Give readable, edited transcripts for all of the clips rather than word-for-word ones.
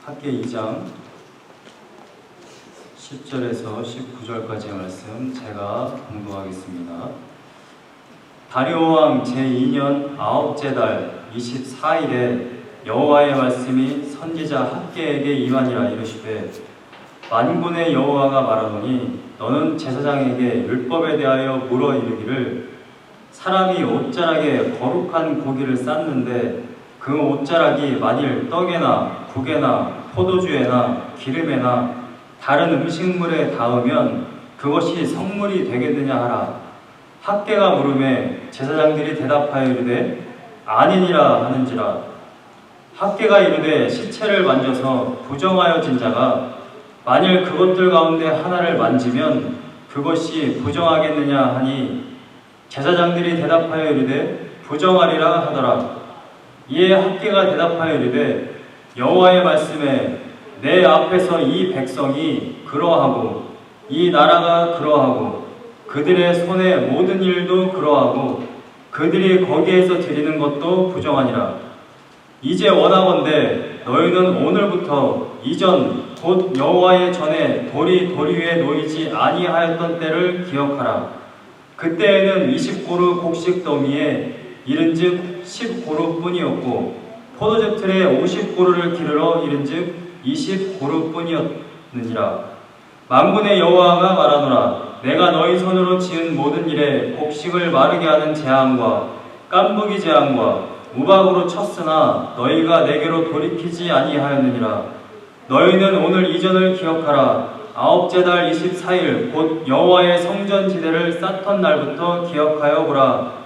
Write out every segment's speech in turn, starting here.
학계 2장 10절에서 19절까지의 말씀 제가 공부하겠습니다. 다리오 왕 제2년 9째 달 24일에 여호와의 말씀이 선지자 학계에게 임하니라. 이르시되 만군의 여호와가 말하노니 너는 제사장에게 율법에 대하여 물어 이르기를 사람이 옷자락에 거룩한 고기를 쌓는데 그 옷자락이 만일 떡에나 국에나 포도주에나 기름에나 다른 음식물에 닿으면 그것이 성물이 되겠느냐 하라. 학계가 물음에 제사장들이 대답하여 이르되 아니니라 하는지라. 학계가 이르되 시체를 만져서 부정하여진 자가 만일 그것들 가운데 하나를 만지면 그것이 부정하겠느냐 하니 제사장들이 대답하여 이르되 부정하리라 하더라. 이에 학계가 대답하여 이르되 여호와의 말씀에 내 앞에서 이 백성이 그러하고 이 나라가 그러하고 그들의 손의 모든 일도 그러하고 그들이 거기에서 드리는 것도 부정하니라. 이제 원하건대 너희는 오늘부터 이전 곧 여호와의 전에 돌이 돌 위에 놓이지 아니하였던 때를 기억하라. 그때에는 20고루 곡식 더미에 이른즉 10고루 뿐이었고 포도즙 틀에 50고루를 기르러 이른즉 20고루 뿐이었느니라. 만군의 여호와가 말하노라. 내가 너희 손으로 지은 모든 일에 곡식을 마르게 하는 재앙과 깐부기 재앙과 우박으로 쳤으나 너희가 내게로 돌이키지 아니하였느니라. 너희는 오늘 이전을 기억하라. 9째 달 24일 곧 여호와의 성전 지대를 쌓던 날부터 기억하여 보라.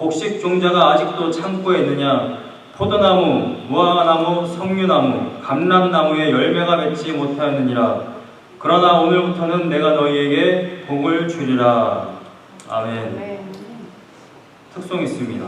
곡식 종자가 아직도 창고에 있느냐? 포도나무, 무화과나무, 석류나무, 감람나무에 열매가 맺지 못하였느니라. 그러나 오늘부터는 내가 너희에게 복을 주리라. 아멘. 특송 있습니다.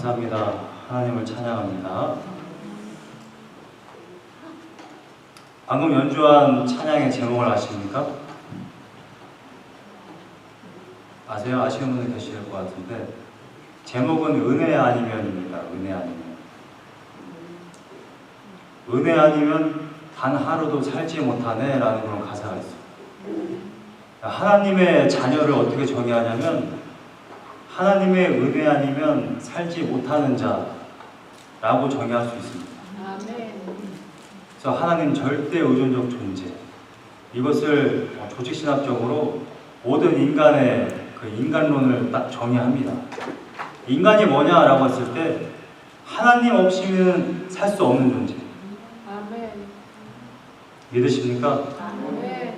감사합니다. 하나님을 찬양합니다. 방금 연주한 찬양의 제목을 아십니까? 아세요? 아시는 분이 계실 것 같은데 제목은 은혜 아니면입니다. 은혜 아니면. 은혜 아니면 단 하루도 살지 못하네 라는 그런 가사가 있어요. 하나님의 자녀를 어떻게 정의하냐면 하나님의 은혜 아니면 살지 못하는 자라고 정의할 수 있습니다. 아멘. 그래서 하나님 절대 의존적 존재, 이것을 조직신학적으로 모든 인간의 그 인간론을 딱 정의합니다. 인간이 뭐냐라고 했을 때 하나님 없이는 살 수 없는 존재. 아멘. 믿으십니까? 아멘.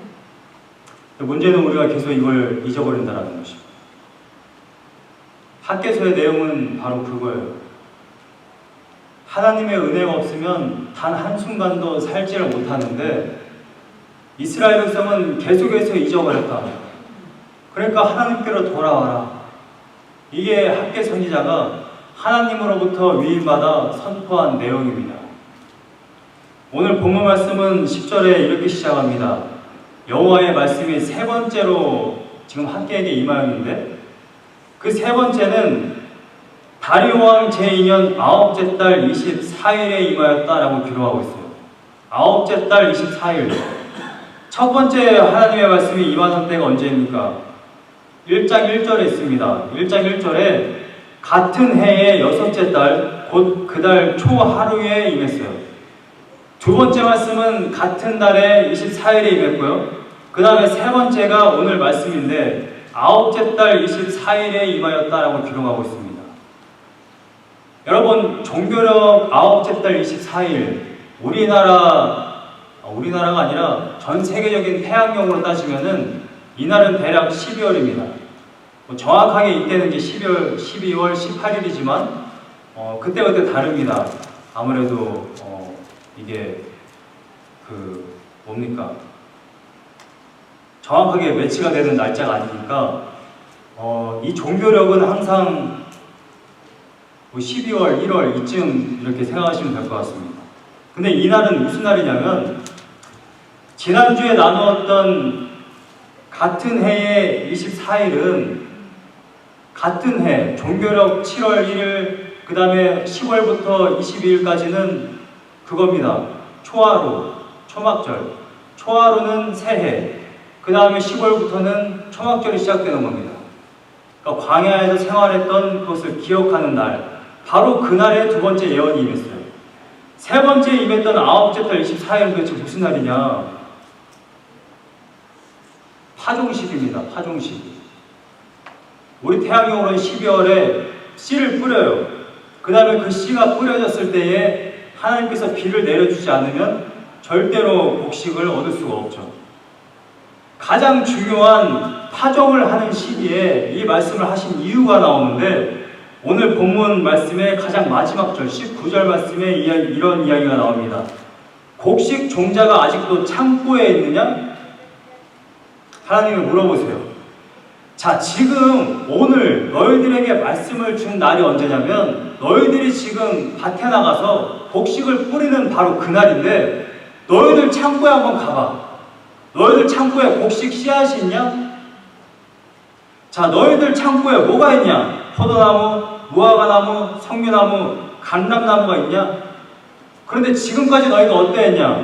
문제는 우리가 계속 이걸 잊어버린다는 것이죠. 학개서의 내용은 바로 그거예요. 하나님의 은혜가 없으면 단 한순간도 살지를 못하는데 이스라엘 백성은 계속해서 잊어버렸다. 그러니까 하나님께로 돌아와라. 이게 학개 선지자가 하나님으로부터 위임받아 선포한 내용입니다. 오늘 본문 말씀은 10절에 이렇게 시작합니다. 여호와의 말씀이 세 번째로 지금 학개에게 임하였는데 그 세 번째는 다리오 왕 제2년 9째 달 24일에 임하였다라고 기록하고 있어요. 9째 달 24일. 첫 번째 하나님의 말씀이 임하던 때가 언제입니까? 1장 1절에 있습니다. 1장 1절에 같은 해의 6째 달, 곧 그 달 초하루에 임했어요. 두 번째 말씀은 같은 달에 24일에 임했고요. 그 다음에 세 번째가 오늘 말씀인데 9째 달 24일에 임하였다라고 기록하고 있습니다. 여러분, 종교력 9째 달 24일, 우리나라가 아니라 전 세계적인 태양경으로 따지면은 이날은 대략 12월입니다. 정확하게 이때는 이제 12월 18일이지만 그때그때 다릅니다. 아무래도 이게 뭡니까? 정확하게 매치가 되는 날짜가 아니니까 이 종교력은 항상 12월, 1월 이쯤 이렇게 생각하시면 될 것 같습니다. 근데 이날은 무슨 날이냐면 지난주에 나누었던 같은 해의 24일은 같은 해 종교력 7월 1일 그 다음에 10월부터 22일까지는 그겁니다. 초하루, 초막절. 초하루는 새해. 그 다음에 10월부터는 초막절이 시작되는 겁니다. 그러니까 광야에서 생활했던 것을 기억하는 날, 바로 그날에 두 번째 예언이 임했어요. 세 번째 임했던 9째 달 24일은 도대체 무슨 날이냐? 파종식입니다. 파종식. 우리 태양경으로는 12월에 씨를 뿌려요. 그 다음에 그 씨가 뿌려졌을 때에 하나님께서 비를 내려주지 않으면 절대로 곡식을 얻을 수가 없죠. 가장 중요한 파종을 하는 시기에 이 말씀을 하신 이유가 나오는데 오늘 본문 말씀의 가장 마지막 절 19절 말씀에 이런 이야기가 나옵니다. 곡식 종자가 아직도 창고에 있느냐? 하나님을 물어보세요. 자, 지금 오늘 너희들에게 말씀을 준 날이 언제냐면 너희들이 지금 밭에 나가서 곡식을 뿌리는 바로 그날인데 너희들 창고에 한번 가봐. 너희들 창고에 곡식 씨앗이 있냐? 자, 너희들 창고에 뭐가 있냐? 포도나무, 무화과나무, 석류나무, 감람나무가 있냐? 그런데 지금까지 너희가 어떠했냐?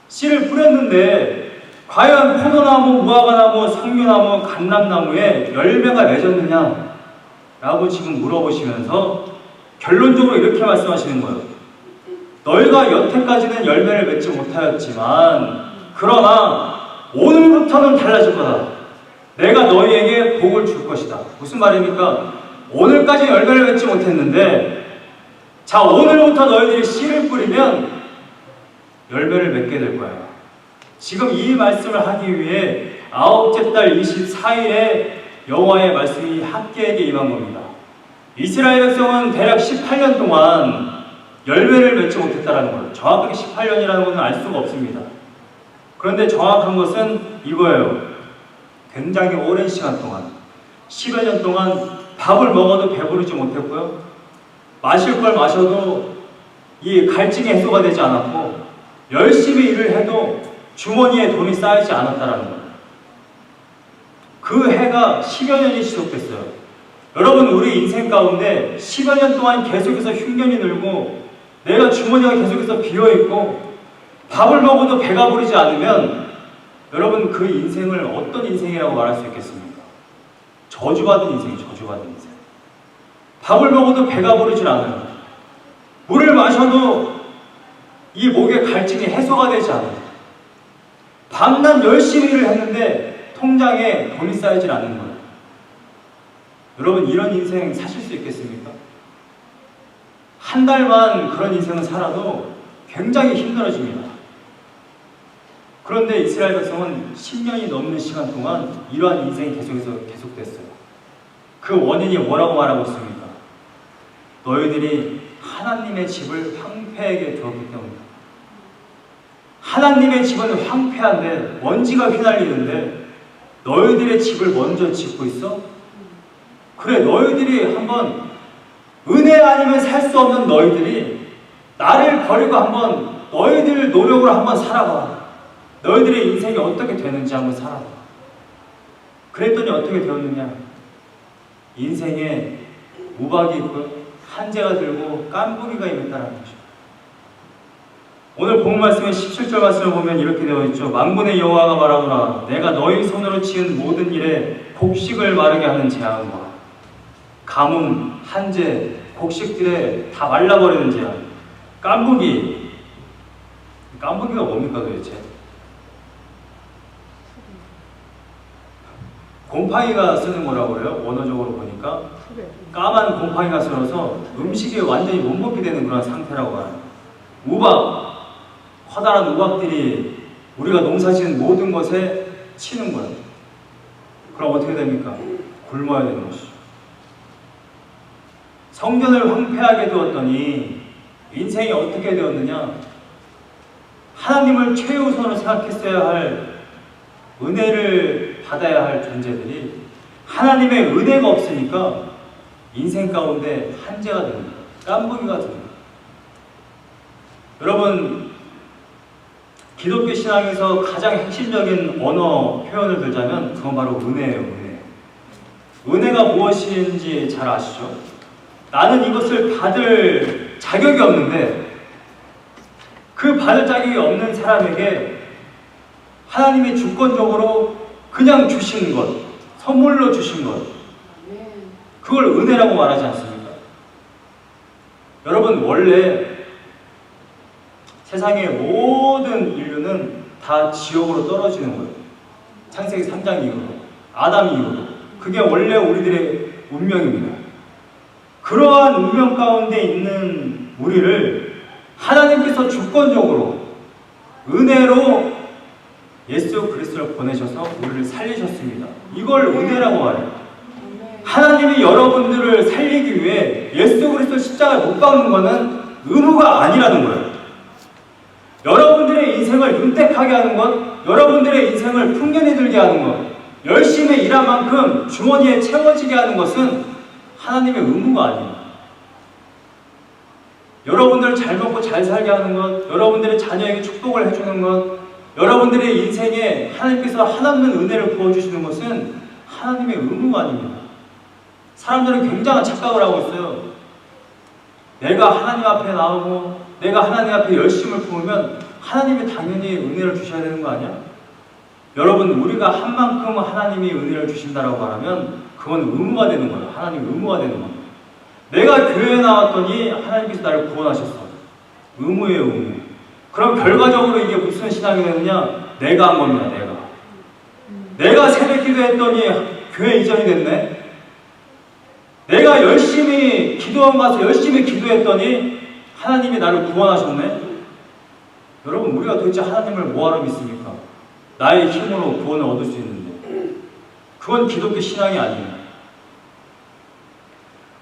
씨를 뿌렸는데 과연 포도나무, 무화과나무, 석류나무, 감람나무에 열매가 맺었느냐? 라고 지금 물어보시면서 결론적으로 이렇게 말씀하시는 거예요. 너희가 여태까지는 열매를 맺지 못하였지만 그러나 오늘부터는 달라질 거다. 내가 너희에게 복을 줄 것이다. 무슨 말입니까? 오늘까지 열매를 맺지 못했는데 자, 오늘부터 너희들이 씨를 뿌리면 열매를 맺게 될 거야. 지금 이 말씀을 하기 위해 9째 달 24일에 여호와의 말씀이 학개에게 임한 겁니다. 이스라엘 백성은 대략 18년 동안 열매를 맺지 못했다는 거예요. 정확하게 18년이라는 것은 알 수가 없습니다. 그런데 정확한 것은 이거예요. 굉장히 오랜 시간 동안 10여 년 동안 밥을 먹어도 배부르지 못했고요. 마실 걸 마셔도 이 갈증이 해소가 되지 않았고 열심히 일을 해도 주머니에 돈이 쌓이지 않았다라는 거예요. 그 해가 10여 년이 지속됐어요. 여러분, 우리 인생 가운데 10여 년 동안 계속해서 흉년이 늘고 내가 주머니가 계속해서 비어있고 밥을 먹어도 배가 부르지 않으면 여러분, 그 인생을 어떤 인생이라고 말할 수 있겠습니까? 저주받은 인생이죠. 저주받은 인생. 밥을 먹어도 배가 부르질 않아요. 물을 마셔도 이 목의 갈증이 해소가 되지 않아요. 밤낮 열심히 일을 했는데 통장에 돈이 쌓이질 않는 거예요. 여러분, 이런 인생 사실 수 있겠습니까? 한 달만 그런 인생을 살아도 굉장히 힘들어집니다. 그런데 이스라엘 백성은 10년이 넘는 시간 동안 이러한 인생이 계속됐어요. 그 원인이 뭐라고 말하고 있습니까? 너희들이 하나님의 집을 황폐하게 두었기 때문이다. 하나님의 집은 황폐한데 먼지가 휘날리는데 너희들의 집을 먼저 짓고 있어? 그래, 너희들이 한번 은혜 아니면 살 수 없는 너희들이 나를 버리고 한번 너희들 노력으로 한번 살아봐. 너희들의 인생이 어떻게 되는지 한번 살아봐. 그랬더니 어떻게 되었느냐? 인생에 우박이 있고 한재가 들고 깐부기가 임했다는 거죠. 오늘 본 말씀의 17절 말씀을 보면 이렇게 되어 있죠. 만군의 여호와가 말하노라 내가 너희 손으로 지은 모든 일에 곡식을 마르게 하는 재앙과 가뭄, 한재, 곡식들에 다 말라버리는 재앙. 깐부기가 뭡니까 도대체? 곰팡이가 쓰는 거라고 그래요. 원어적으로 보니까 까만 곰팡이가 쓸어서 음식에 완전히 못 먹게 되는 그런 상태라고 말해요. 우박, 커다란 우박들이 우리가 농사지은 모든 것에 치는 거예요. 그럼 어떻게 됩니까? 굶어야 되는 것이죠. 성전을 황폐하게 두었더니 인생이 어떻게 되었느냐? 하나님을 최우선으로 생각했어야 할 은혜를 받아야 할 존재들이 하나님의 은혜가 없으니까 인생 가운데 한재가 됩니다. 깐부기가 됩니다. 여러분, 기독교 신앙에서 가장 핵심적인 언어 표현을 들자면 그건 바로 은혜예요. 은혜. 은혜가 무엇인지 잘 아시죠? 나는 이것을 받을 자격이 없는데 그 받을 자격이 없는 사람에게 하나님이 주권적으로 그냥 주신 것, 선물로 주신 것, 그걸 은혜라고 말하지 않습니까? 여러분, 원래 세상의 모든 인류는 다 지옥으로 떨어지는 거예요. 창세기 3장 이후로, 아담 이후로. 그게 원래 우리들의 운명입니다. 그러한 운명 가운데 있는 우리를 하나님께서 주권적으로 은혜로 예수 그리스도를 보내셔서 우리를 살리셨습니다. 이걸 은혜라고 말해요. 하나님이 여러분들을 살리기 위해 예수 그리스도 십자가에 못 박는 것은 의무가 아니라는 거예요. 여러분들의 인생을 윤택하게 하는 것, 여러분들의 인생을 풍년이 들게 하는 것, 열심히 일한 만큼 주머니에 채워지게 하는 것은 하나님의 의무가 아니에요. 여러분들을 잘 먹고 잘 살게 하는 것, 여러분들의 자녀에게 축복을 해주는 것, 여러분들의 인생에 하나님께서 한없는 은혜를 부어주시는 것은 하나님의 의무가 아닙니다. 사람들은 굉장한 착각을 하고 있어요. 내가 하나님 앞에 나오고 내가 하나님 앞에 열심을 품으면 하나님이 당연히 은혜를 주셔야 되는 거 아니야? 여러분, 우리가 한 만큼 하나님이 은혜를 주신다라고 말하면 그건 의무가 되는 거예요. 하나님 의무가 되는 거예요. 내가 교회에 나왔더니 하나님께서 나를 구원하셨어. 의무예요, 의무. 그럼 결과적으로 이게 무슨 신앙이 되느냐? 내가 한 겁니다, 내가 새벽 기도했더니 교회 이전이 됐네? 내가 열심히 기도원 가서 열심히 기도했더니 하나님이 나를 구원하셨네? 여러분, 우리가 도대체 하나님을 뭐하러 믿습니까? 나의 힘으로 구원을 얻을 수 있는데 그건 기독교 신앙이 아니에요.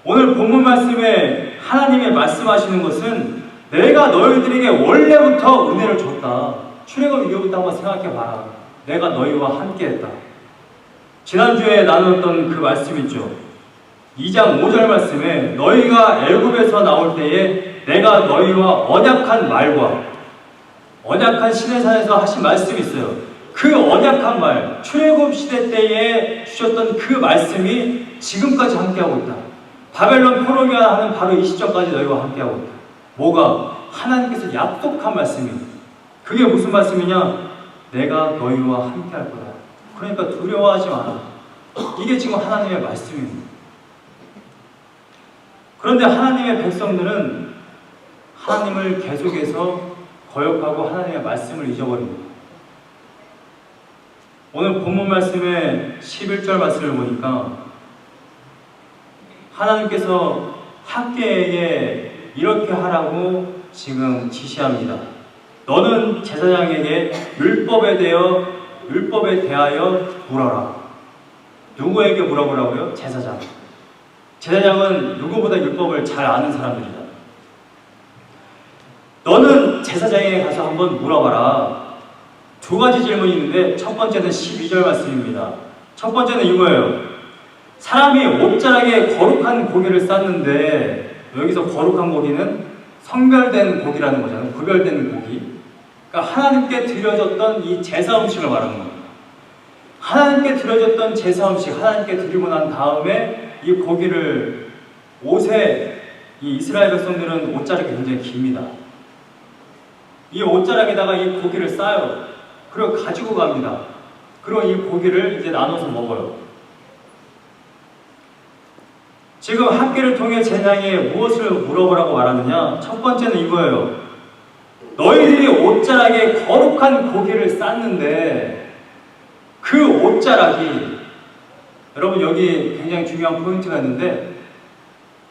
오늘 본문 말씀에 하나님이 말씀하시는 것은 내가 너희들에게 원래부터 은혜를 줬다. 출애굽 이후부터 한번 생각해봐라. 내가 너희와 함께했다. 지난주에 나눴던 그 말씀 있죠. 2장 5절 말씀에 너희가 애굽에서 나올 때에 내가 너희와 언약한 말과 언약한 시내산에서 하신 말씀이 있어요. 그 언약한 말, 출애굽 시대 때에 주셨던 그 말씀이 지금까지 함께하고 있다. 바벨론 포로기가 하는 바로 이 시점까지 너희와 함께하고 있다. 뭐가? 하나님께서 약속한 말씀이. 그게 무슨 말씀이냐? 내가 너희와 함께할 거다. 그러니까 두려워하지 마라. 이게 지금 하나님의 말씀입니다. 그런데 하나님의 백성들은 하나님을 계속해서 거역하고 하나님의 말씀을 잊어버립니다. 오늘 본문 말씀의 11절 말씀을 보니까 하나님께서 학계에게 이렇게 하라고 지금 지시합니다. 너는 제사장에게 율법에 대하여 물어라. 누구에게 물어보라고요? 제사장. 제사장은 누구보다 율법을 잘 아는 사람들이다. 너는 제사장에게 가서 한번 물어봐라. 두 가지 질문이 있는데 첫 번째는 12절 말씀입니다. 첫 번째는 이거예요. 사람이 옷자락에 거룩한 고기를 쌌는데 여기서 거룩한 고기는 성별된 고기라는 거잖아요. 구별된 고기. 그러니까 하나님께 드려졌던 이 제사 음식을 말하는 겁니다. 하나님께 드려졌던 제사 음식, 하나님께 드리고 난 다음에 이 고기를 옷에, 이 이스라엘 백성들은 옷자락이 굉장히 깁니다. 이 옷자락에다가 이 고기를 싸요. 그리고 가지고 갑니다. 그리고 이 고기를 이제 나눠서 먹어요. 지금 학계를 통해 제사장에 무엇을 물어보라고 말하느냐? 첫 번째는 이거예요. 너희들이 옷자락에 거룩한 고기를 쌌는데 그 옷자락이, 여러분 여기 굉장히 중요한 포인트가 있는데,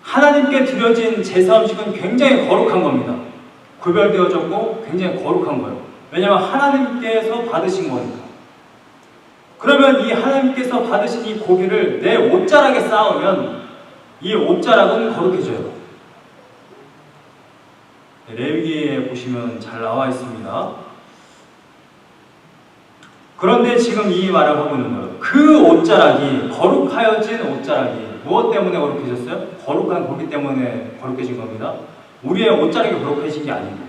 하나님께 드려진 제사 음식은 굉장히 거룩한 겁니다. 구별되어졌고 굉장히 거룩한 거예요. 왜냐하면 하나님께서 받으신 거니까. 그러면 이 하나님께서 받으신 이 고기를 내 옷자락에 쌓으면 이 옷자락은 거룩해져요. 레위기에 보시면 잘 나와 있습니다. 그런데 지금 이 말을 하고 있는 거예요. 그 옷자락이, 거룩하여진 옷자락이 무엇 때문에 거룩해졌어요? 거룩한 고기 때문에 거룩해진 겁니다. 우리의 옷자락이 거룩해진 게 아닙니다.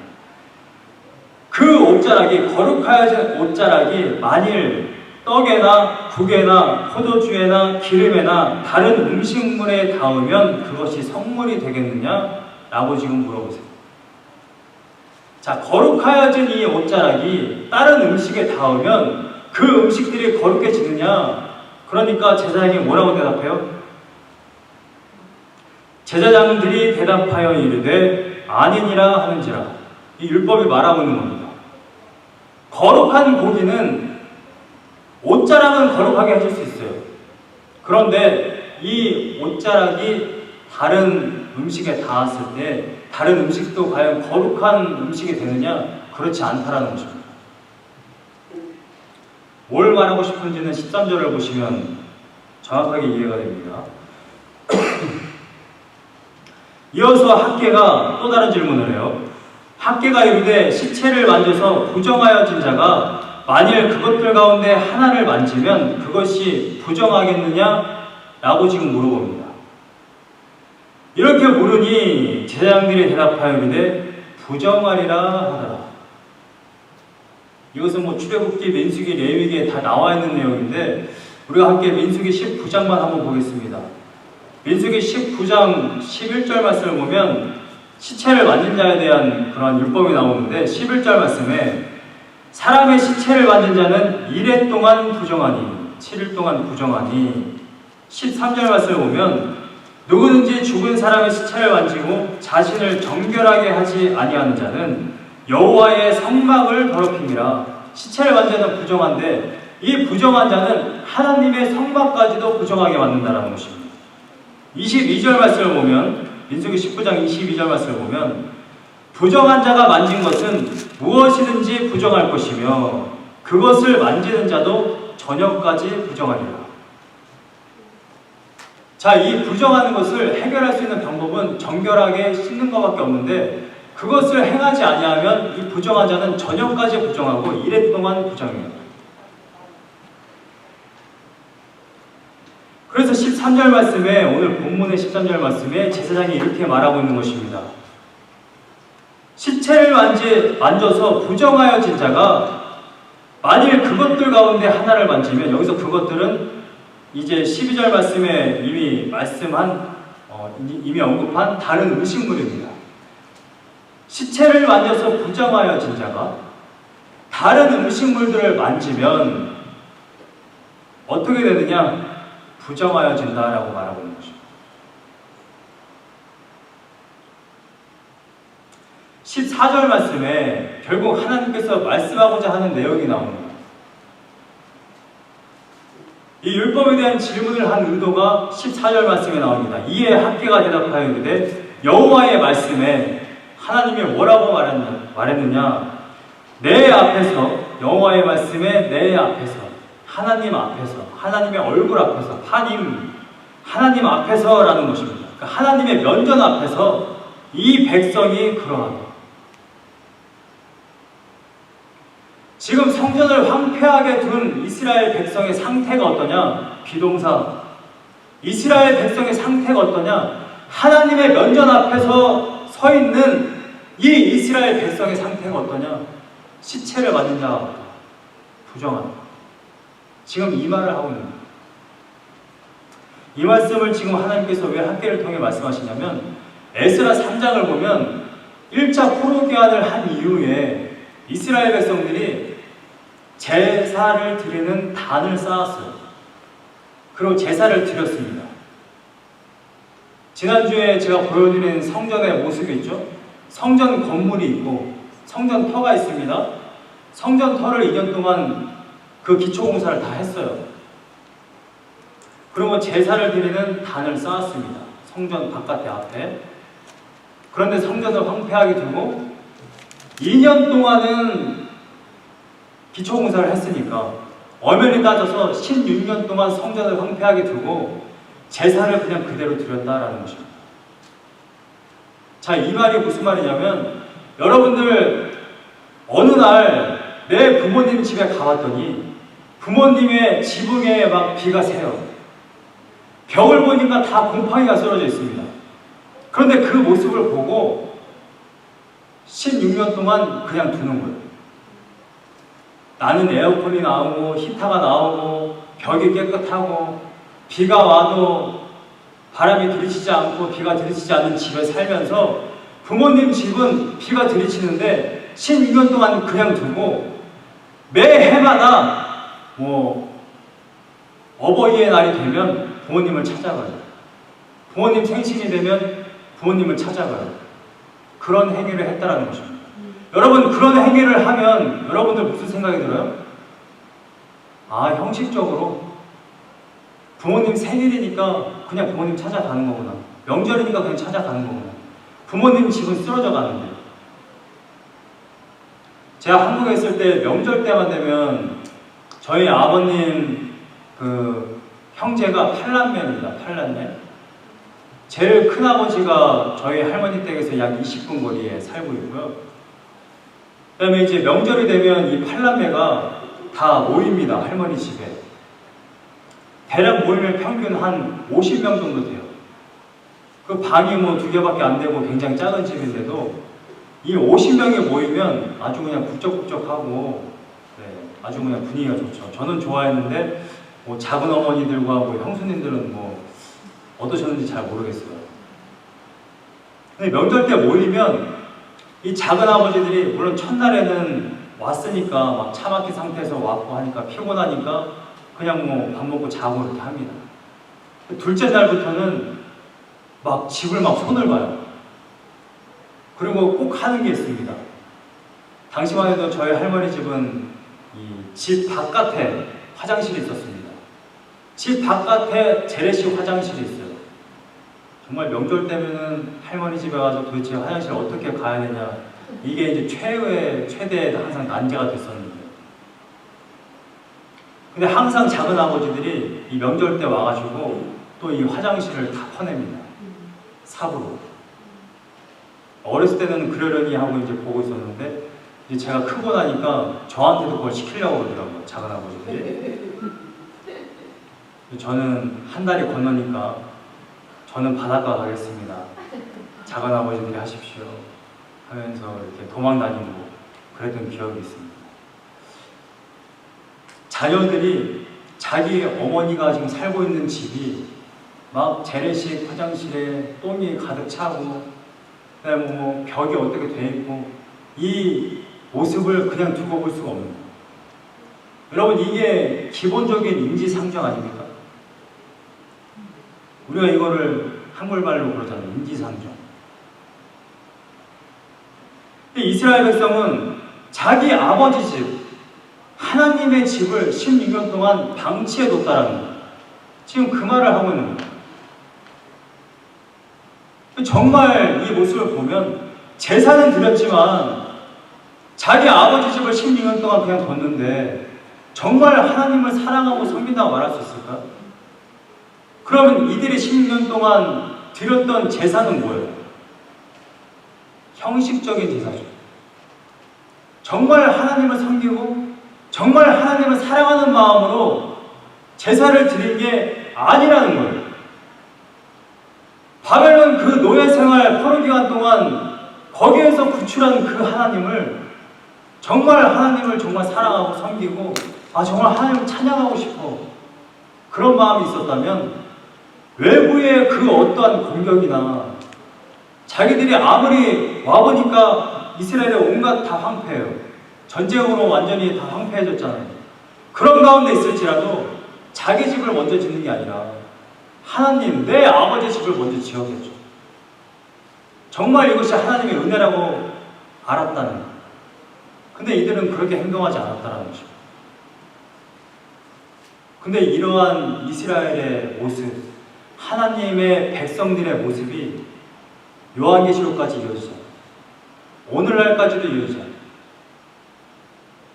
그 옷자락이, 거룩하여진 옷자락이 만일 떡에나 국에나 포도주에나 기름에나 다른 음식물에 닿으면 그것이 성물이 되겠느냐? 라고 지금 물어보세요. 자, 거룩하여진 이 옷자락이 다른 음식에 닿으면 그 음식들이 거룩해지느냐? 그러니까 제사장이 뭐라고 대답해요? 제사장들이 대답하여 이르되 아니니라 하는지라. 이 율법이 말하고 있는 겁니다. 거룩한 고기는 옷자락은 거룩하게 해줄 수 있어요. 그런데 이 옷자락이 다른 음식에 닿았을 때 다른 음식도 과연 거룩한 음식이 되느냐? 그렇지 않다라는 것입니다. 뭘 말하고 싶은지는 13절을 보시면 정확하게 이해가 됩니다. 이어서 학계가 또 다른 질문을 해요. 학계가 이르되 시체를 만져서 부정하여진 자가 만일 그것들 가운데 하나를 만지면 그것이 부정하겠느냐? 라고 지금 물어봅니다. 이렇게 물으니 제사장들이 대답하여 이르되 부정하리라 하더라. 이것은 뭐 출애굽기, 민수기, 레위기에 다 나와 있는 내용인데 우리가 함께 민수기 19장만 한번 보겠습니다. 민수기 19장 11절 말씀을 보면 시체를 만진 자에 대한 그런 율법이 나오는데 11절 말씀에 사람의 시체를 만진 자는 1회 동안 부정하니 7일 동안 부정하니 13절 말씀을 보면 누구든지 죽은 사람의 시체를 만지고 자신을 정결하게 하지 아니하는 자는 여호와의 성막을 더럽힙니다. 시체를 만지는 부정한데 이 부정한 자는 하나님의 성막까지도 부정하게 만든다는 것입니다. 22절 말씀을 보면 민수기 19장 22절 말씀을 보면 부정한 자가 만진 것은 무엇이든지 부정할 것이며 그것을 만지는 자도 저녁까지 부정하리라. 자, 이 부정하는 것을 해결할 수 있는 방법은 정결하게 씻는 것밖에 없는데 그것을 행하지 아니하면 이 부정한 자는 저녁까지 부정하고 1회 동안 부정해요. 그래서 13절 말씀에, 오늘 본문의 13절 말씀에 제사장이 이렇게 말하고 있는 것입니다. 시체를 만져서 부정하여진 자가 만일 그것들 가운데 하나를 만지면, 여기서 그것들은 이제 12절 말씀에 이미 언급한 다른 음식물입니다. 시체를 만져서 부정하여진 자가 다른 음식물들을 만지면 어떻게 되느냐? 부정하여진다라고 말하고 있는 것입니다. 14절 말씀에 결국 하나님께서 말씀하고자 하는 내용이 나옵니다. 이 율법에 대한 질문을 한 의도가 14절 말씀에 나옵니다. 이에 학개가 대답하여 이르되 여호와의 말씀에 하나님이 뭐라고 말했느냐? 내 앞에서, 여호와의 말씀에 내 앞에서, 하나님 앞에서, 하나님의 얼굴 앞에서, 하나님 앞에서라는 것입니다. 그러니까 하나님의 면전 앞에서 이 백성이 그러하다. 지금 성전을 황폐하게 둔 이스라엘 백성의 상태가 어떠냐? 비동사. 이스라엘 백성의 상태가 어떠냐? 하나님의 면전 앞에서 서 있는 이 이스라엘 백성의 상태가 어떠냐? 시체를 만진 자와 같다. 부정하다. 지금 이 말을 하고 있는 거예요. 이 말씀을 지금 하나님께서 왜 학개를 통해 말씀하시냐면, 에스라 3장을 보면 1차 포로기환을 한 이후에 이스라엘 백성들이 제사를 드리는 단을 쌓았어요. 그리고 제사를 드렸습니다. 지난주에 제가 보여드린 성전의 모습이 있죠? 성전 건물이 있고 성전 터가 있습니다. 성전 터를 2년 동안 그 기초공사를 다 했어요. 그리고 제사를 드리는 단을 쌓았습니다. 성전 바깥에 앞에. 그런데 성전을 황폐하게 두고 2년 동안은 기초공사를 했으니까 엄연히 따져서 16년 동안 성전을 황폐하게 두고 제사를 그냥 그대로 드렸다라는 것입니다. 자, 이 말이 무슨 말이냐면, 여러분들 어느 날 내 부모님 집에 가봤더니 부모님의 지붕에 막 비가 새요. 벽을 보니까 다 곰팡이가 썰어져 있습니다. 그런데 그 모습을 보고 16년 동안 그냥 두는 거예요. 나는 에어컨이 나오고 히터가 나오고 벽이 깨끗하고 비가 와도 바람이 들이치지 않고 비가 들이치지 않는 집에 살면서 부모님 집은 비가 들이치는데 16년 동안 그냥 두고 매해마다 어버이의 날이 되면 부모님을 찾아가요. 부모님 생신이 되면 부모님을 찾아가요. 그런 행위를 했다라는 것입니다. 여러분, 그런 행위를 하면 여러분들 무슨 생각이 들어요? 아, 형식적으로 부모님 생일이니까 그냥 부모님 찾아가는 거구나. 명절이니까 그냥 찾아가는 거구나. 부모님 집은 쓰러져 가는데. 제가 한국에 있을 때 명절 때만 되면 저희 아버님 그 형제가 8남매입니다. 8남매. 제일 큰 아버지가 저희 할머니 댁에서 약 20분 거리에 살고 있고요. 그 다음에 이제 명절이 되면 이 8남매가 다 모입니다. 할머니 집에. 대략 모이면 평균 한 50명 정도 돼요. 그 방이 뭐 2개밖에 안 되고 굉장히 작은 집인데도 이 50명이 모이면 아주 그냥 북적북적하고, 네, 아주 그냥 분위기가 좋죠. 저는 좋아했는데 뭐 작은 어머니들과 뭐 형수님들은 뭐 어떠셨는지 잘 모르겠어요. 근데 명절 때 모이면 이 작은 아버지들이 물론 첫날에는 왔으니까 막 차 막힌 상태에서 왔고 하니까 피곤하니까 그냥 뭐 밥 먹고 자고 이렇게 합니다. 둘째 날부터는 막 집을 막 손을 봐요. 그리고 꼭 하는 게 있습니다. 당시만 해도 저희 할머니 집은 이 집 바깥에 화장실이 있었습니다. 집 바깥에 재래식 화장실이 있어요. 정말 명절 때면은 할머니 집에 가서 도대체 화장실 어떻게 가야 되냐, 이게 이제 최대의 항상 난제가 됐었는데, 근데 항상 작은 아버지들이 이 명절 때 와가지고 또 이 화장실을 다 퍼냅니다. 삽으로. 어렸을 때는 그러려니 하고 이제 보고 있었는데, 이제 제가 크고 나니까 저한테도 그걸 시키려고 그러더라고요, 작은 아버지들이. 저는 한 달이 건너니까 저는 바닷가 가겠습니다. 작은 아버지들이 하십시오 하면서 이렇게 도망 다니고 그랬던 기억이 있습니다. 자녀들이 자기 어머니가 지금 살고 있는 집이 막 재래식 화장실에 똥이 가득 차고 그다음에 뭐 벽이 어떻게 돼 있고 이 모습을 그냥 두고 볼 수가 없는 거예요. 여러분 이게 기본적인 인지상정 아닙니까? 우리가 이거를 한글말로 그러잖아요. 인지상정. 이스라엘 백성은 자기 아버지 집, 하나님의 집을 16년 동안 방치해 뒀다라는 거예요. 지금 그 말을 하고 있는 거예요. 정말 이 모습을 보면 제사는 드렸지만 자기 아버지 집을 16년 동안 그냥 뒀는데 정말 하나님을 사랑하고 섬긴다고 말할 수 있을까? 그러면 이들이 16년 동안 드렸던 제사는 뭐예요? 형식적인 제사죠. 정말 하나님을 섬기고 정말 하나님을 사랑하는 마음으로 제사를 드린 게 아니라는 거예요. 바벨론 그 노예 생활 포로 기간 동안 거기에서 구출한 그 하나님을 정말 하나님을 정말 사랑하고 섬기고 정말 하나님을 찬양하고 싶어 그런 마음이 있었다면 외부의 그 어떠한 공격이나 자기들이 아무리 와보니까 이스라엘의 온갖 다 황폐해요. 전쟁으로 완전히 다 황폐해졌잖아요. 그런 가운데 있을지라도 자기 집을 먼저 짓는 게 아니라 하나님, 내 아버지 집을 먼저 지었겠죠. 정말 이것이 하나님의 은혜라고 알았다는 거예요. 근데 이들은 그렇게 행동하지 않았다는 거죠. 근데 이러한 이스라엘의 모습, 하나님의 백성들의 모습이 요한계시록까지 이어지죠. 오늘날까지도 이어지죠.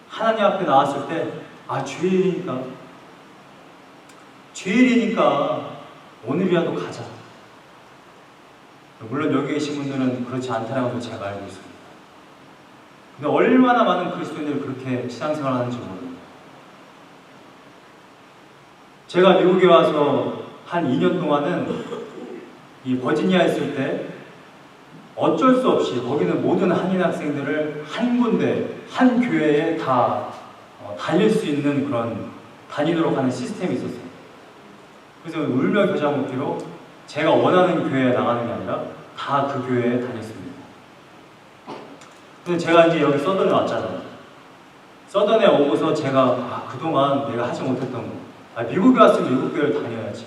하나님 앞에 나왔을 때, 주일이니까 오늘이라도 가자. 물론 여기 계신 분들은 그렇지 않다는 것을 제가 알고 있습니다. 근데 얼마나 많은 그리스도인들이 그렇게 신앙생활 하는지 모릅니다. 제가 미국에 와서 한 2년 동안은 이 버지니아에 있을 때 어쩔 수 없이 거기는 모든 한인 학생들을 한 군데, 한 교회에 다 다닐 수 있는 그런 다니도록 하는 시스템이 있었어요. 그래서 울며 겨자 먹기로 제가 원하는 교회에 나가는 게 아니라 다 그 교회에 다녔습니다. 근데 제가 이제 여기 서던에 왔잖아요. 서던에 오고서 제가 그동안 내가 하지 못했던 거, 미국에 왔으면 미국 교회를 다녀야지.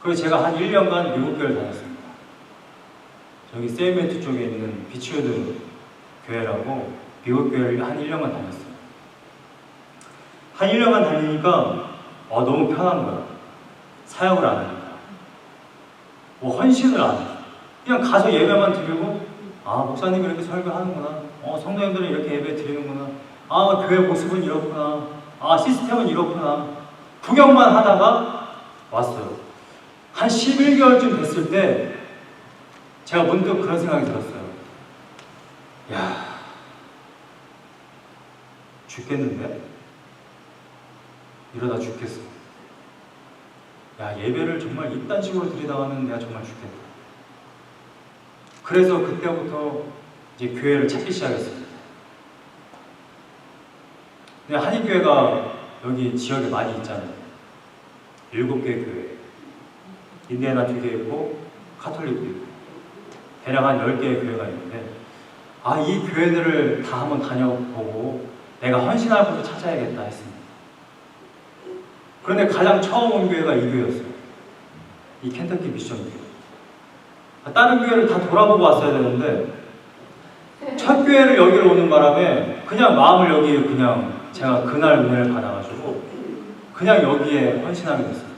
그래서 제가 한 1년간 미국 교회를 다녔습니다. 저기 세이멘트 쪽에 있는 비치우드 교회라고 미국 교회를 한 1년간 다녔어요. 한 1년간 다니니까 너무 편한 거야. 사역을 안 하니까. 뭐 헌신을 안 해. 그냥 가서 예배만 드리고 목사님이 이렇게 설교하는구나. 성도님들은 이렇게 예배 드리는구나. 교회 모습은 이렇구나. 시스템은 이렇구나. 구경만 하다가 왔어요. 한 11개월쯤 됐을 때 제가 문득 그런 생각이 들었어요. 죽겠는데? 이러다 죽겠어. 예배를 정말 이딴 식으로 드리다가는 내가 정말 죽겠다. 그래서 그때부터 이제 교회를 찾기 시작했습니다. 근데 한인교회가 여기 지역에 많이 있잖아요. 7개 교회. 인디애나 2개 있고, 카톨릭도 있고, 대략 한 10개의 교회가 있는데, 이 교회들을 다 한번 다녀보고, 내가 헌신할 곳을 찾아야겠다 했습니다. 그런데 가장 처음 온 교회가 이 교회였어요. 이 켄터키 미션 교회. 다른 교회를 다 돌아보고 왔어야 되는데 첫 교회를 여기로 오는 바람에 그냥 마음을 여기에 그냥 제가 그날 은혜를 받아가지고 그냥 여기에 헌신하게 됐습니다.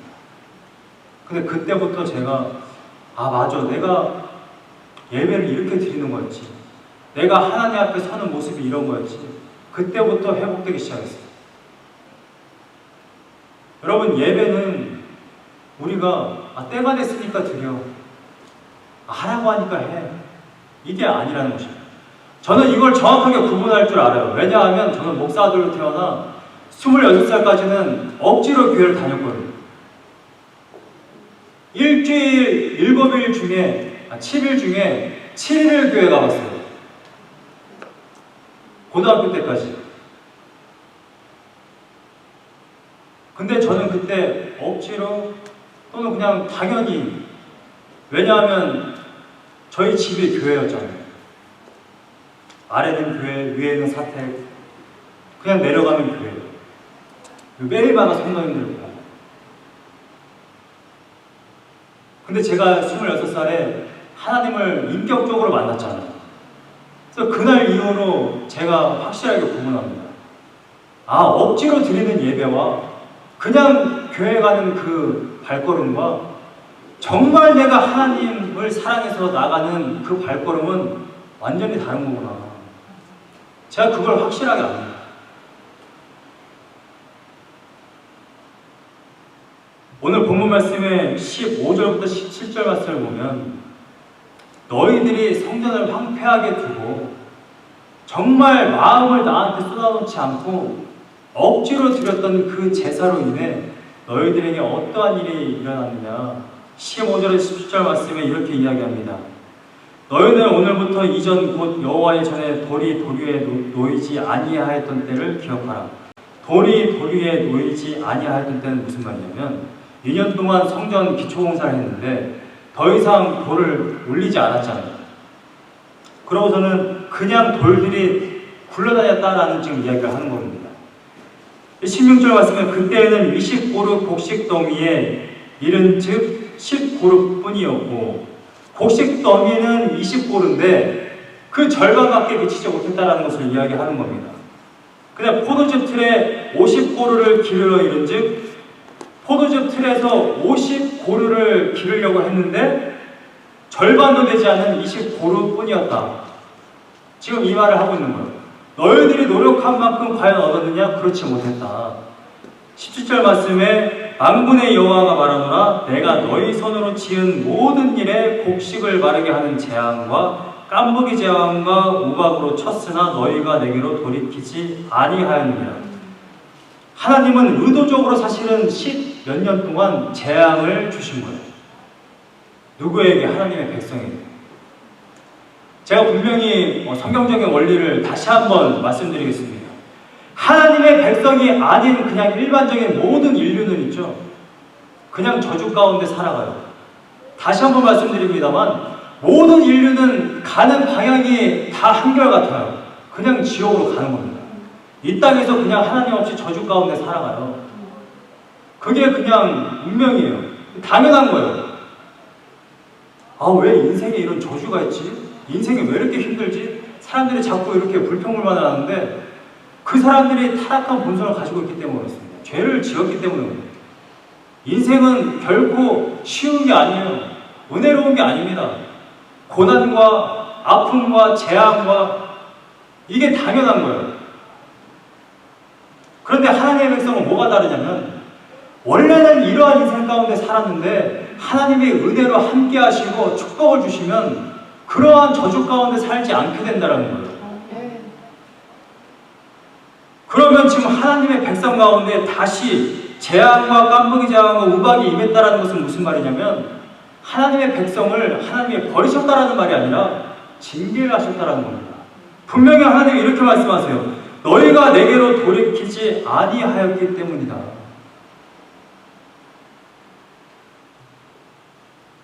근데 그때부터 제가 맞아, 내가 예배를 이렇게 드리는 거였지. 내가 하나님 앞에 서는 모습이 이런 거였지. 그때부터 회복되기 시작했어요. 여러분, 예배는 우리가 때가 됐으니까 드려, 하라고 하니까 해, 이게 아니라는 것입니다. 저는 이걸 정확하게 구분할 줄 알아요. 왜냐하면 저는 목사 아들로 태어나 26살까지는 억지로 교회를 다녔거든요. 일주일 7일 중에 7일 중에 7일을 교회 가봤어요. 고등학교 때까지. 근데 저는 그때 억지로 또는 그냥 당연히, 왜냐하면 저희 집이 교회였잖아요. 아래는 교회, 위에는 사택, 그냥 내려가면 교회. 매일마다 성도님들 보고. 근데 제가 26살에 하나님을 인격적으로 만났잖아요. 그래서 그날 이후로 제가 확실하게 구분합니다. 아, 억지로 드리는 예배와 그냥 교회 가는 그 발걸음과 정말 내가 하나님을 사랑해서 나가는 그 발걸음은 완전히 다른 거구나. 제가 그걸 확실하게 압니다. 오늘 본문 말씀의 15절부터 17절 말씀을 보면 너희들이 성전을 황폐하게 두고 정말 마음을 나한테 쏟아놓지 않고 억지로 드렸던 그 제사로 인해 너희들에게 어떠한 일이 일어났느냐. 15절에서 17절 말씀에 이렇게 이야기합니다. 너희는 오늘부터 이전 곧 여호와의 전에 돌이 돌 위에 놓이지 아니하였던 때를 기억하라. 돌이 돌 위에 놓이지 아니하였던 때는 무슨 말이냐면 2년 동안 성전 기초공사를 했는데 더 이상 돌을 올리지 않았잖아요. 그러고서는 그냥 돌들이 굴러다녔다라는 지금 이야기를 하는 겁니다. 16절 말씀에 그때에는 20고루 곡식더미에 이른 즉 10고루뿐이었고 곡식더미는 20고루인데 그 절반밖에 미치지 못했다라는 것을 이야기하는 겁니다. 그냥 포도즙 틀에 50고루를 기르러 이른 즉 포도즙 틀에서 50고루를 기르려고 했는데 절반도 되지 않은 20고루뿐이었다. 지금 이 말을 하고 있는 거예요. 너희들이 노력한 만큼 과연 얻었느냐? 그렇지 못했다. 17절 말씀에 만군의 여호와가 말하노라 내가 너희 손으로 지은 모든 일에 곡식을 마르게 하는 재앙과 깐부기 재앙과 우박으로 쳤으나 너희가 내게로 돌이키지 아니하였느니라. 하나님은 의도적으로 사실은 10몇 년 동안 재앙을 주신 거예요. 누구에게? 하나님의 백성에게. 제가 분명히 성경적인 원리를 다시 한번 말씀드리겠습니다. 하나님의 백성이 아닌 그냥 일반적인 모든 인류는 있죠. 그냥 저주 가운데 살아가요. 다시 한번 말씀드립니다만 모든 인류는 가는 방향이 다 한결같아요. 그냥 지옥으로 가는 겁니다. 이 땅에서 그냥 하나님 없이 저주 가운데 살아가요. 그게 그냥 운명이에요. 당연한 거예요. 아, 왜 인생에 이런 저주가 있지? 인생이 왜 이렇게 힘들지? 사람들이 자꾸 이렇게 불평불만을 하는데 그 사람들이 타락한 본성을 가지고 있기 때문에 그렇습니다. 죄를 지었기 때문에 그렇습니다. 인생은 결코 쉬운 게 아니에요. 은혜로운 게 아닙니다. 고난과 아픔과 재앙과 이게 당연한 거예요. 그런데 하나님의 백성은 뭐가 다르냐면 원래는 이러한 인생 가운데 살았는데 하나님의 은혜로 함께 하시고 축복을 주시면 그러한 저주 가운데 살지 않게 된다는 거예요. 그러면 지금 하나님의 백성 가운데 다시 재앙과 깐부기 재앙과 우박이 임했다는 것은 무슨 말이냐면 하나님의 백성을 하나님이 버리셨다라는 말이 아니라 징계를 하셨다라는 겁니다. 분명히 하나님이 이렇게 말씀하세요. 너희가 내게로 돌이키지 아니하였기 때문이다.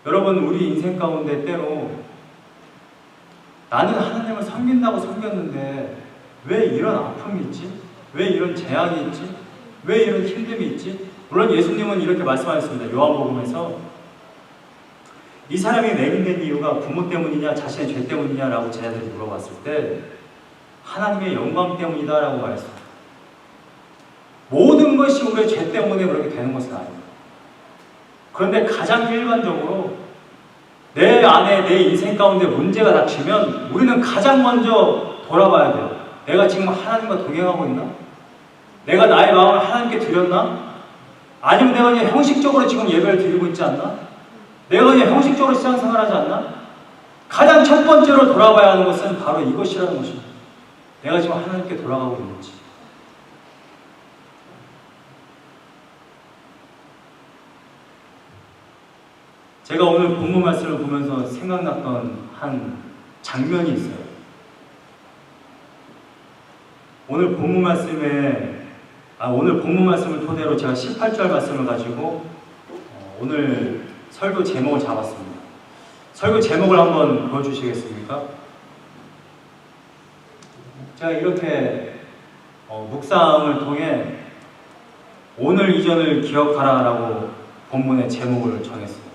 여러분, 우리 인생 가운데 때로 나는 하나님을 섬긴다고 섬겼는데 왜 이런 아픔이 있지? 왜 이런 재앙이 있지? 왜 이런 힘듦이 있지? 물론 예수님은 이렇게 말씀하셨습니다. 요한복음에서 이 사람이 맹인된 이유가 부모 때문이냐 자신의 죄 때문이냐라고 제자들이 물어봤을 때 하나님의 영광 때문이다라고 말했습니다. 모든 것이 우리의 죄 때문에 그렇게 되는 것은 아닙니다. 그런데 가장 일반적으로 내 안에 내 인생 가운데 문제가 닥치면 우리는 가장 먼저 돌아봐야 돼요. 내가 지금 하나님과 동행하고 있나? 내가 나의 마음을 하나님께 드렸나? 아니면 내가 그냥 형식적으로 지금 예배를 드리고 있지 않나? 내가 그냥 형식적으로 신앙생활하지 않나? 가장 첫 번째로 돌아봐야 하는 것은 바로 이것이라는 것입니다. 내가 지금 하나님께 돌아가고 있는지. 제가 오늘 본문 말씀을 보면서 생각났던 한 장면이 있어요. 오늘 본문 말씀을 토대로 제가 18절 말씀을 가지고 오늘 설교 제목을 잡았습니다. 설교 제목을 한번 보여주시겠습니까? 제가 이렇게 묵상을 통해 오늘 이전을 기억하라라고 본문의 제목을 정했어요.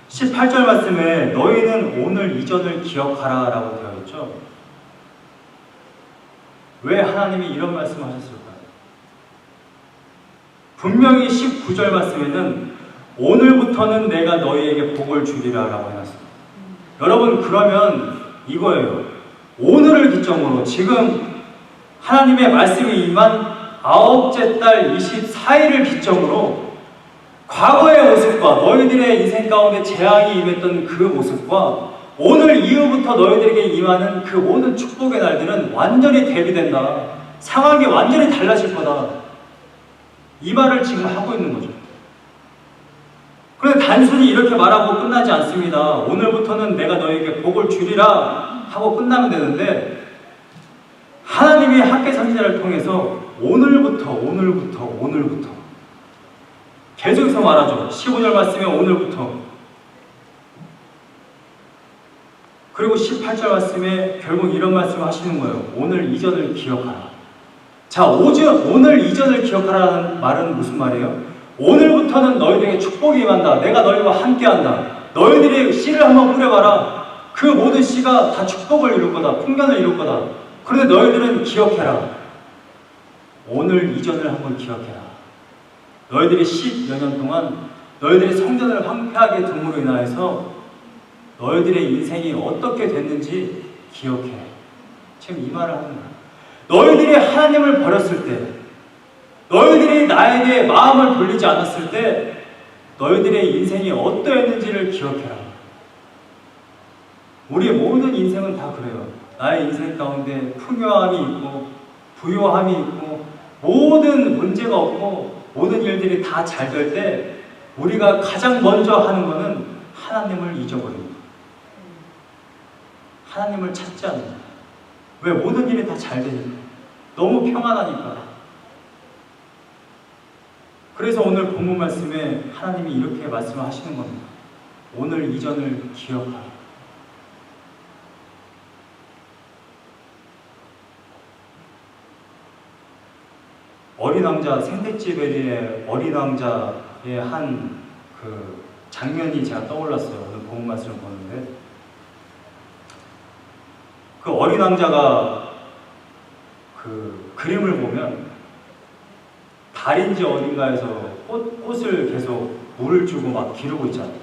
18절 말씀에 너희는 오늘 이전을 기억하라라고 되어 있죠. 왜 하나님이 이런 말씀을 하셨을까요? 분명히 19절 말씀에는 오늘부터는 내가 너희에게 복을 주리라 라고 해놨습니다. 여러분, 그러면 이거예요. 오늘을 기점으로 지금 하나님의 말씀이 임한 아홉째 달 24일을 기점으로 과거의 모습과 너희들의 인생 가운데 재앙이 임했던 그 모습과 오늘 이후부터 너희들에게 임하는 그 모든 축복의 날들은 완전히 대비된다. 상황이 완전히 달라질 거다. 이 말을 지금 하고 있는 거죠. 그런데 단순히 이렇게 말하고 끝나지 않습니다. 오늘부터는 내가 너희에게 복을 주리라 하고 끝나면 되는데 하나님이 학개 선지자를 통해서 오늘부터 계속해서 말하죠. 15절 말씀에 오늘부터, 그리고 18절 말씀에 결국 이런 말씀을 하시는 거예요. 오늘 이전을 기억하라. 자, 오늘 이전을 기억하라는 말은 무슨 말이에요? 오늘부터는 너희들에게 축복이 임한다. 내가 너희와 함께한다. 너희들이 씨를 한번 뿌려봐라. 그 모든 씨가 다 축복을 이룰 거다. 풍년을 이룰 거다. 그런데 너희들은 기억해라. 오늘 이전을 한번 기억해라. 너희들이 10여 년 동안 너희들이 성전을 황폐하게 둠으로 인하여서 너희들의 인생이 어떻게 됐는지 기억해. 지금 이 말을 하는 거야. 너희들이 하나님을 버렸을 때, 너희들이 나에게 마음을 돌리지 않았을 때 너희들의 인생이 어떠했는지를 기억해라. 우리의 모든 인생은 다 그래요. 나의 인생 가운데 풍요함이 있고 부요함이 있고 모든 문제가 없고 모든 일들이 다 잘 될 때 우리가 가장 먼저 하는 것은 하나님을 잊어버립니다. 하나님을 찾지 않는다. 왜? 모든 일이 다 잘 되니까. 너무 평안하니까. 그래서 오늘 본문 말씀에 하나님이 이렇게 말씀을 하시는 겁니다. 오늘 이전을 기억하라. 어린 왕자, 생텍쥐베리의 어린 왕자의 한 그 장면이 제가 떠올랐어요. 오늘 본문 말씀을 보는데, 그 어린 왕자가 그 그림을 보면 달인지 어딘가에서 꽃을 계속 물을 주고 막 기르고 있잖아요.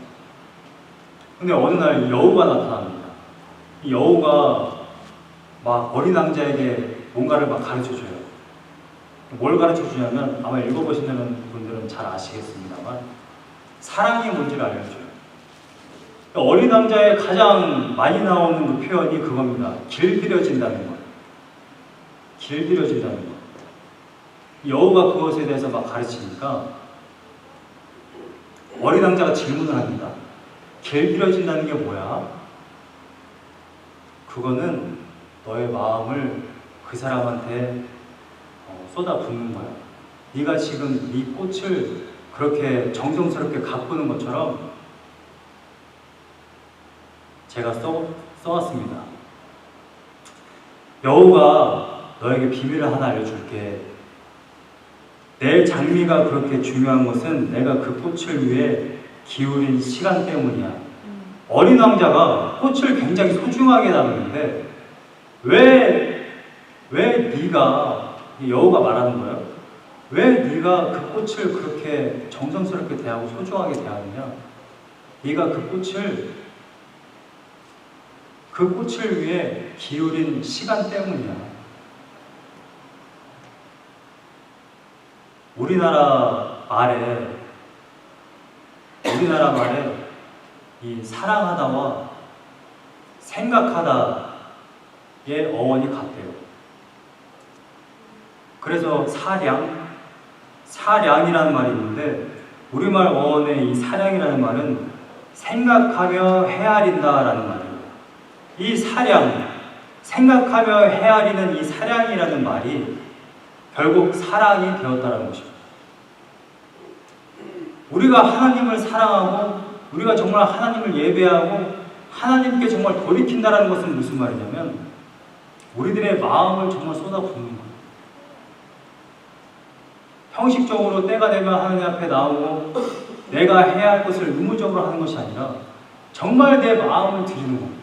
근데 어느 날 여우가 나타납니다. 이 여우가 막 어린 왕자에게 뭔가를 막 가르쳐줘요. 뭘 가르쳐주냐면, 아마 읽어보시는 분들은 잘 아시겠습니다만 사랑이 뭔지를 알려줘요. 어린 왕자의 가장 많이 나오는 그 표현이 그겁니다. 길들여진다는 것. 길들여진다는 것. 여우가 그것에 대해서 막 가르치니까 어린 왕자가 질문을 합니다. 길들여진다는 게 뭐야? 그거는 너의 마음을 그 사람한테 쏟아붓는 거야. 네가 지금 네 꽃을 그렇게 정성스럽게 가꾸는 것처럼 제가 써왔습니다. 여우가 너에게 비밀을 하나 알려줄게. 내 장미가 그렇게 중요한 것은 내가 그 꽃을 위해 기울인 시간 때문이야. 어린 왕자가 꽃을 굉장히 소중하게 다루는데 왜 네가, 여우가 말하는 거예요. 왜 네가 그 꽃을 그렇게 정성스럽게 대하고 소중하게 대하느냐? 네가 그 꽃을 위해 기울인 시간 때문이야. 우리나라 말에 이 사랑하다와 생각하다의 어원이 같대요. 그래서 사량이라는 말이 있는데 우리말 어원의 이 사량이라는 말은 생각하며 헤아린다라는 말이에요. 이 사량, 생각하며 헤아리는 이 사량이라는 말이 결국 사랑이 되었다는 것입니다. 우리가 하나님을 사랑하고 우리가 정말 하나님을 예배하고 하나님께 정말 돌이킨다는 것은 무슨 말이냐면 우리들의 마음을 정말 쏟아붓는 거예요. 형식적으로 때가 되면 하나님 앞에 나오고 내가 해야 할 것을 의무적으로 하는 것이 아니라 정말 내 마음을 드리는 겁니다.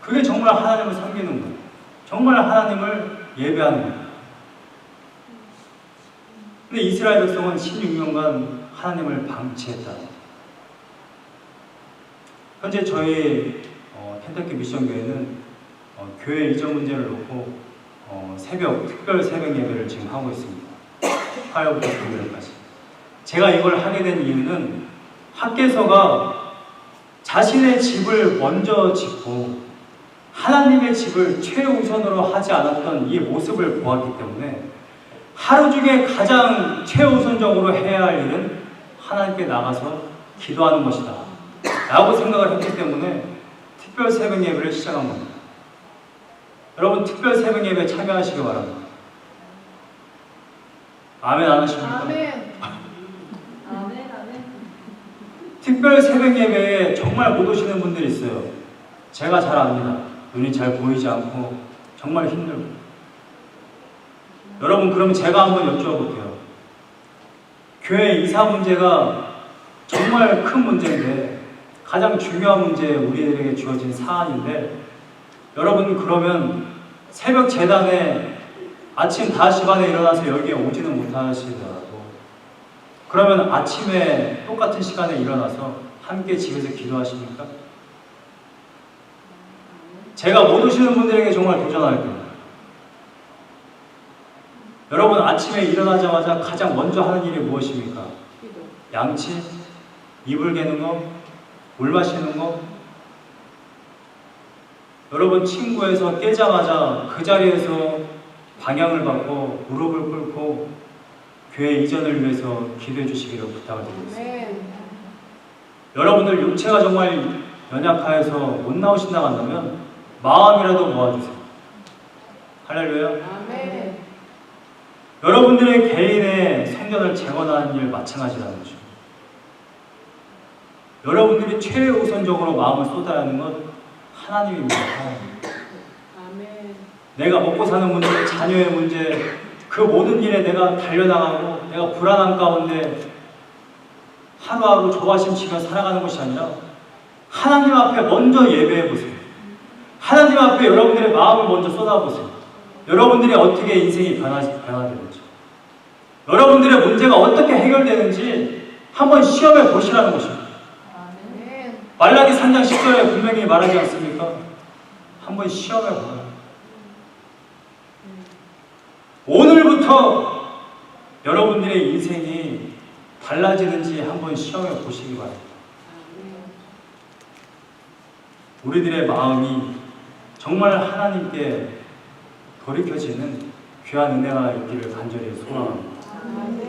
그게 정말 하나님을 섬기는 거예요. 정말 하나님을 예배하는 거예요. 근데 이스라엘 백성은 16년간 하나님을 방치했다. 현재 저희 켄터키 미션교회는 교회 이전 문제를 놓고 특별 새벽 예배를 지금 하고 있습니다. 화요일부터 금요일까지. 제가 이걸 하게 된 이유는 학계서가 자신의 집을 먼저 짓고 하나님의 집을 최우선으로 하지 않았던 이 모습을 보았기 때문에 하루 중에 가장 최우선적으로 해야 할 일은 하나님께 나가서 기도하는 것이다 라고 생각을 했기 때문에 특별 새벽 예배를 시작한 겁니다. 여러분 특별 새벽 예배에 참여하시기 바랍니다. 아멘 안 하십니까? 아멘. 아멘. 특별 새벽 예배에 정말 못 오시는 분들이 있어요. 제가 잘 압니다. 눈이 잘 보이지 않고 정말 힘들고. 여러분 그럼 제가 한번 여쭤볼게요. 교회 이사 문제가 정말 큰 문제인데 가장 중요한 문제 우리들에게 주어진 사안인데 여러분 그러면 새벽 재단에 아침 5시 반에 일어나서 여기에 오지는 못하시더라도 그러면 아침에 똑같은 시간에 일어나서 함께 집에서 기도하십니까? 제가 못 오시는 분들에게 정말 도전할 겁니다. 여러분 아침에 일어나자마자 가장 먼저 하는 일이 무엇입니까? 양치? 이불 개는 거? 물 마시는 거? 여러분 친구에서 깨자마자 그 자리에서 방향을 바꿔 무릎을 꿇고 교회 이전을 위해서 기도해 주시기를 부탁을 드리겠습니다. 아멘. 여러분들 육체가 정말 연약하여서 못 나오신다고 한다면 마음이라도 모아주세요. 할렐루야. 아멘. 여러분들의 개인의 성전을 재건하는 일 마찬가지라는 거죠. 여러분들이 최우선적으로 마음을 쏟아야 하는 건 하나님입니다. 하나님. 아멘. 내가 먹고 사는 문제, 자녀의 문제, 그 모든 일에 내가 달려나가고 내가 불안한 가운데 하루하루 조바심치며 살아가는 것이 아니라 하나님 앞에 먼저 예배해 보세요. 하나님 앞에 여러분들의 마음을 먼저 쏟아보세요. 여러분들이 어떻게 인생이 변화되는지, 여러분들의 문제가 어떻게 해결되는지 한번 시험해 보시라는 것입니다. 아멘. 말라기 3장 10절에 분명히 말하지 않습니까? 한번 시험해 보라. 오늘부터 여러분들의 인생이 달라지는지 한번 시험해 보시기 바랍니다. 우리들의 마음이 정말 하나님께 돌이켜지는 귀한 은혜가 있기를 간절히 소망합니다. 아멘.